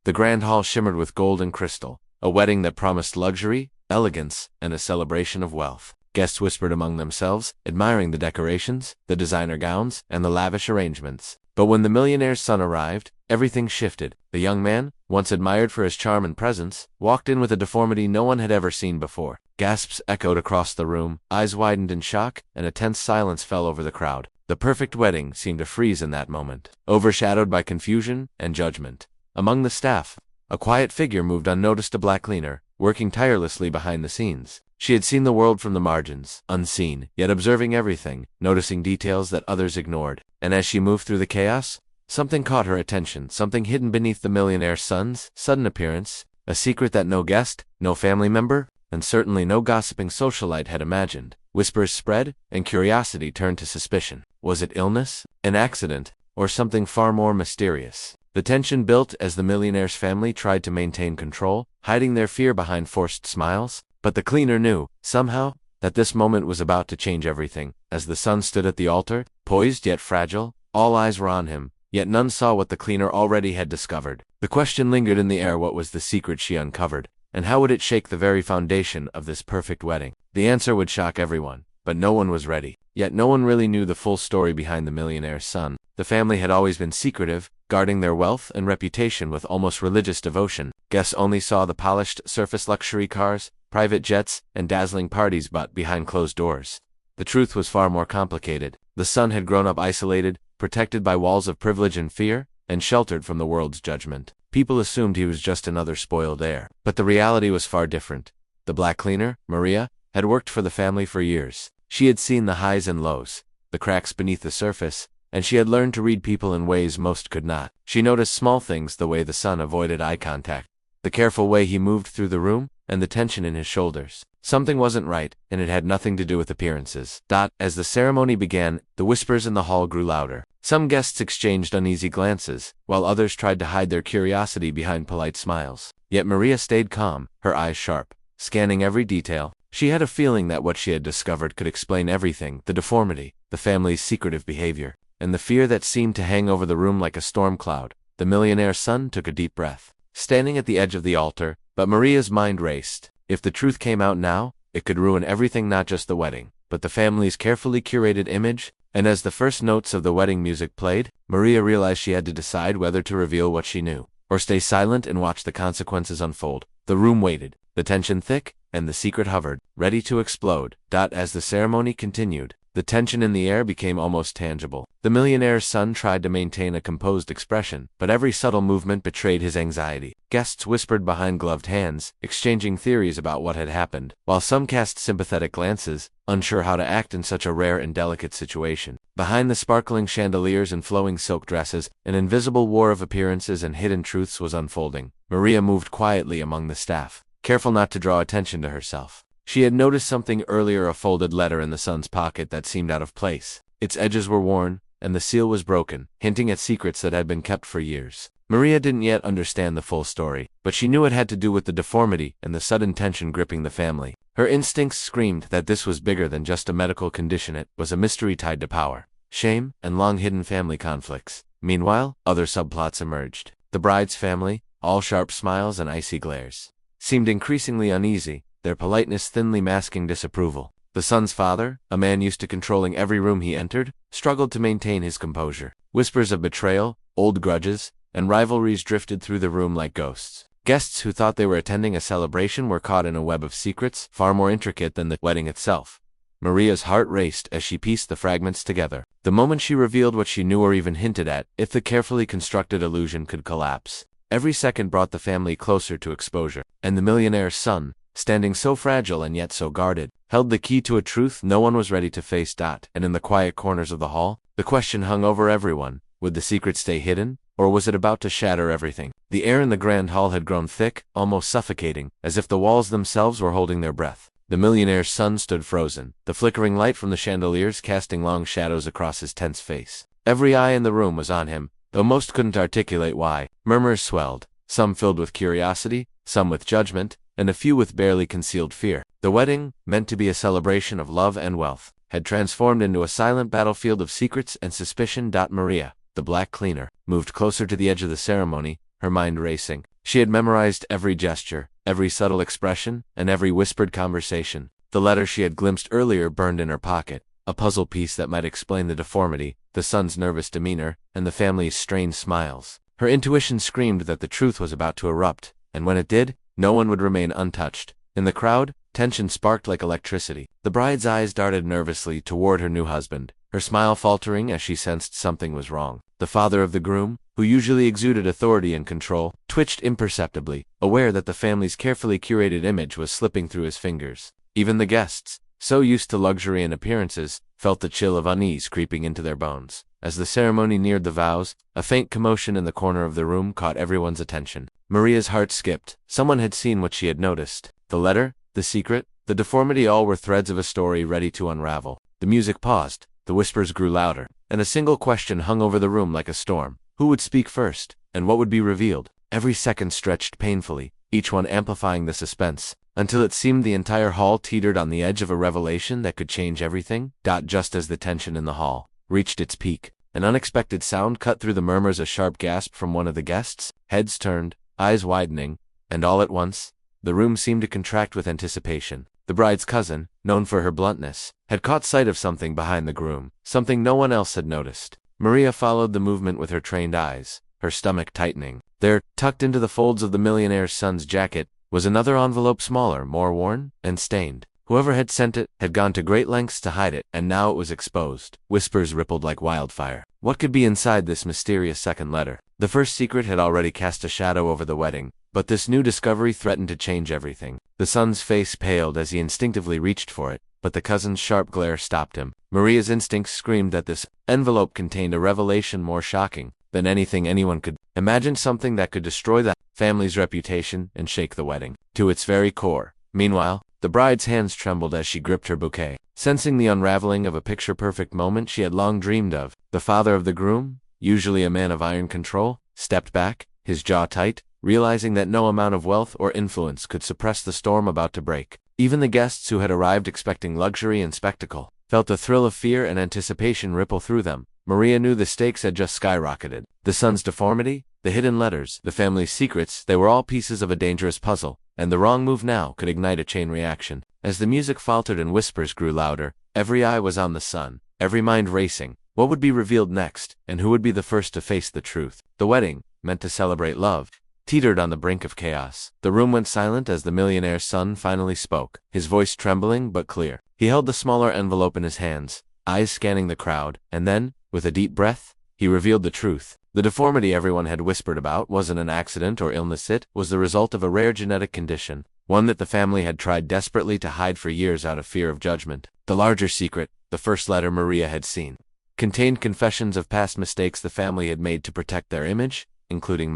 The grand hall shimmered with gold and crystal, a wedding that promised luxury, elegance, and a celebration of wealth. Guests whispered among themselves, admiring the decorations, the designer gowns, and the lavish arrangements. But when the millionaire's son arrived, everything shifted. The young man, once admired for his charm and presence, walked in with a deformity no one had ever seen before. Gasps echoed across the room, eyes widened in shock, and a tense silence fell over the crowd. The perfect wedding seemed to freeze in that moment, overshadowed by confusion and judgment. Among the staff, a quiet figure moved unnoticed, a black cleaner, working tirelessly behind the scenes. She had seen the world from the margins, unseen, yet observing everything, noticing details that others ignored. And as she moved through the chaos, something caught her attention, something hidden beneath the millionaire's son's sudden appearance, a secret that no guest, no family member, and certainly no gossiping socialite had imagined. Whispers spread, and curiosity turned to suspicion. Was it illness, an accident, or something far more mysterious? The tension built as the millionaire's family tried to maintain control, hiding their fear behind forced smiles. But the cleaner knew, somehow, that this moment was about to change everything. As the son stood at the altar, poised yet fragile, all eyes were on him, yet none saw what the cleaner already had discovered. The question lingered in the air: what was the secret she uncovered, and how would it shake the very foundation of this perfect wedding? The answer would shock everyone, but no one was ready. Yet no one really knew the full story behind the millionaire's son. The family had always been secretive, guarding their wealth and reputation with almost religious devotion. Guests only saw the polished surface luxury cars, private jets, and dazzling parties, but behind closed doors, the truth was far more complicated. The son had grown up isolated, protected by walls of privilege and fear, and sheltered from the world's judgment. People assumed he was just another spoiled heir. But the reality was far different. The black cleaner, Maria, had worked for the family for years. She had seen the highs and lows, the cracks beneath the surface, and she had learned to read people in ways most could not. She noticed small things: the way the son avoided eye contact, the careful way he moved through the room, and the tension in his shoulders. Something wasn't right, and it had nothing to do with appearances. As the ceremony began, the whispers in the hall grew louder. Some guests exchanged uneasy glances, while others tried to hide their curiosity behind polite smiles. Yet Maria stayed calm, her eyes sharp, scanning every detail. She had a feeling that what she had discovered could explain everything: the deformity, the family's secretive behavior, and the fear that seemed to hang over the room like a storm cloud. The millionaire's son took a deep breath, standing at the edge of the altar, but Maria's mind raced. If the truth came out now, it could ruin everything: not just the wedding, but the family's carefully curated image. And as the first notes of the wedding music played, Maria realized she had to decide whether to reveal what she knew, or stay silent and watch the consequences unfold. The room waited, the tension thick, and the secret hovered, ready to explode. As the ceremony continued, the tension in the air became almost tangible. The millionaire's son tried to maintain a composed expression, but every subtle movement betrayed his anxiety. Guests whispered behind gloved hands, exchanging theories about what had happened, while some cast sympathetic glances, unsure how to act in such a rare and delicate situation. Behind the sparkling chandeliers and flowing silk dresses, an invisible war of appearances and hidden truths was unfolding. Maria moved quietly among the staff, careful not to draw attention to herself. She had noticed something earlier: a folded letter in the son's pocket that seemed out of place. Its edges were worn, and the seal was broken, hinting at secrets that had been kept for years. Maria didn't yet understand the full story, but she knew it had to do with the deformity and the sudden tension gripping the family. Her instincts screamed that this was bigger than just a medical condition. It was a mystery tied to power, shame, and long-hidden family conflicts. Meanwhile, other subplots emerged. The bride's family, all sharp smiles and icy glares, seemed increasingly uneasy, their politeness thinly masking disapproval. The son's father, a man used to controlling every room he entered, struggled to maintain his composure. Whispers of betrayal, old grudges, and rivalries drifted through the room like ghosts. Guests who thought they were attending a celebration were caught in a web of secrets far more intricate than the wedding itself. Maria's heart raced as she pieced the fragments together. The moment she revealed what she knew or even hinted at, if the carefully constructed illusion could collapse, every second brought the family closer to exposure. And the millionaire's son, standing so fragile and yet so guarded, held the key to a truth no one was ready to face. And in the quiet corners of the hall, the question hung over everyone: would the secret stay hidden, or was it about to shatter everything? The air in the grand hall had grown thick, almost suffocating, as if the walls themselves were holding their breath. The millionaire's son stood frozen, the flickering light from the chandeliers casting long shadows across his tense face. Every eye in the room was on him, though most couldn't articulate why. Murmurs swelled, some filled with curiosity, some with judgment, and a few with barely concealed fear. The wedding, meant to be a celebration of love and wealth, had transformed into a silent battlefield of secrets and suspicion. Maria, the black cleaner, moved closer to the edge of the ceremony, her mind racing. She had memorized every gesture, every subtle expression, and every whispered conversation. The letter she had glimpsed earlier burned in her pocket, a puzzle piece that might explain the deformity, the son's nervous demeanor, and the family's strained smiles. Her intuition screamed that the truth was about to erupt, and when it did, no one would remain untouched. In the crowd, tension sparked like electricity. The bride's eyes darted nervously toward her new husband, her smile faltering as she sensed something was wrong. The father of the groom, who usually exuded authority and control, twitched imperceptibly, aware that the family's carefully curated image was slipping through his fingers. Even the guests, so used to luxury and appearances, felt the chill of unease creeping into their bones. As the ceremony neared the vows, a faint commotion in the corner of the room caught everyone's attention. Maria's heart skipped. Someone had seen what she had noticed. The letter, the secret, the deformity, all were threads of a story ready to unravel. The music paused, the whispers grew louder, and a single question hung over the room like a storm. Who would speak first, and what would be revealed? Every second stretched painfully, each one amplifying the suspense, until it seemed the entire hall teetered on the edge of a revelation that could change everything. Just as the tension in the hall reached its peak, an unexpected sound cut through the murmurs, a sharp gasp from one of the guests, heads turned, eyes widening, and all at once, the room seemed to contract with anticipation. The bride's cousin, known for her bluntness, had caught sight of something behind the groom, something no one else had noticed. Maria followed the movement with her trained eyes, her stomach tightening. There, tucked into the folds of the millionaire's son's jacket, was another envelope, smaller, more worn, and stained. Whoever had sent it had gone to great lengths to hide it, and now it was exposed. Whispers rippled like wildfire. What could be inside this mysterious second letter? The first secret had already cast a shadow over the wedding, but this new discovery threatened to change everything. The son's face paled as he instinctively reached for it, but the cousin's sharp glare stopped him. Maria's instincts screamed that this envelope contained a revelation more shocking than anything anyone could imagine, something that could destroy the family's reputation and shake the wedding to its very core. Meanwhile, the bride's hands trembled as she gripped her bouquet, sensing the unraveling of a picture-perfect moment she had long dreamed of. The father of the groom, usually a man of iron control, stepped back, his jaw tight, realizing that no amount of wealth or influence could suppress the storm about to break. Even the guests, who had arrived expecting luxury and spectacle, felt a thrill of fear and anticipation ripple through them. Maria knew the stakes had just skyrocketed. The son's deformity, the hidden letters, the family's secrets, they were all pieces of a dangerous puzzle, and the wrong move now could ignite a chain reaction. As the music faltered and whispers grew louder, every eye was on the son, every mind racing. What would be revealed next, and who would be the first to face the truth? The wedding, meant to celebrate love, teetered on the brink of chaos. The room went silent as the millionaire's son finally spoke, his voice trembling but clear. He held the smaller envelope in his hands, eyes scanning the crowd, and then, with a deep breath, he revealed the truth. The deformity everyone had whispered about wasn't an accident or illness. It was the result of a rare genetic condition, one that the family had tried desperately to hide for years out of fear of judgment. The larger secret, the first letter Maria had seen, contained confessions of past mistakes the family had made to protect their image, including